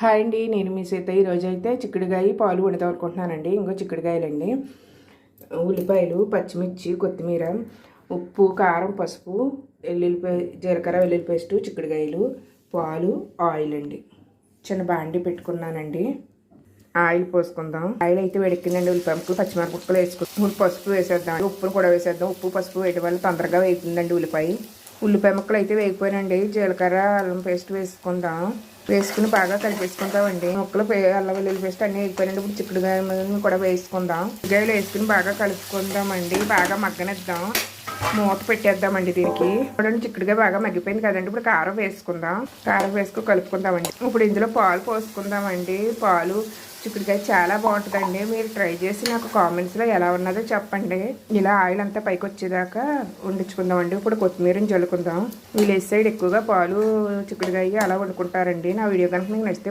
Hi అండి, నేను మీ సీత. ఈరోజు అయితే చిక్కుడుకాయ పాలు వండుదాం అనుకుంటున్నానండి. ఇంకో చిక్కుడుకాయలండి, ఉల్లిపాయలు, పచ్చిమిర్చి, కొత్తిమీర, ఉప్పు, కారం, పసుపు, జీలకర్ర, వెల్లుల్లి పేస్టు, చిక్కుడుకాయలు, పాలు, ఆయిల్ అండి. చిన్న బాండి పెట్టుకున్నానండి. ఆయిల్ పోసుకుందాం. ఆయిల్ అయితే వేడెక్కిందండి. ఉల్లిపాయ ముక్కలు, పచ్చిమిరపకాయలు వేసుకుందాం. పసుపు వేసేద్దాం. ఉప్పును కూడా వేసేద్దాం. ఉప్పు, పసుపు వేయడం వల్ల తొందరగా వేగుతుందండి ఉల్లిపాయ ముక్కలు అయితే వేగిపోయినండి. జీలకర్ర, అల్లం పేస్ట్ వేసుకుందాం. వేసుకుని బాగా కలిపేసుకుంటామండి. ముక్కలు, అల్లం వెల్లుల్లి పేస్ట్ అన్నీ వేగిపోయినండి. ఇప్పుడు చిక్కుడుకాయలు కూడా వేసుకుందాం. చిక్కుడుకాయలు వేసుకుని బాగా కలుపుకుందామండి. బాగా మగ్గనిద్దాం. మూత పెట్టేద్దామండి దీనికి. చూడండి, చిక్కుడుగా బాగా మగ్గిపోయింది కదండి. ఇప్పుడు కారం వేసుకుందాం. కారం వేసుకుని కలుపుకుందామండి. ఇప్పుడు ఇందులో పాలు పోసుకుందామండి. పాలు చిక్కుడుకాయ చాలా బాగుంటుందండి. మీరు ట్రై చేసి నాకు కామెంట్స్లో ఎలా ఉన్నదో చెప్పండి. ఇలా ఆయిల్ అంతా పైకి వచ్చేదాకా వండించుకుందామండి. ఇప్పుడు కొత్తిమీరని జల్లుకుందాం. విలేజ్ సైడ్ ఎక్కువగా పాలు చిక్కుడుకాయ అలా వండుకుంటారండి. నా వీడియో కనుక మీకు నచ్చితే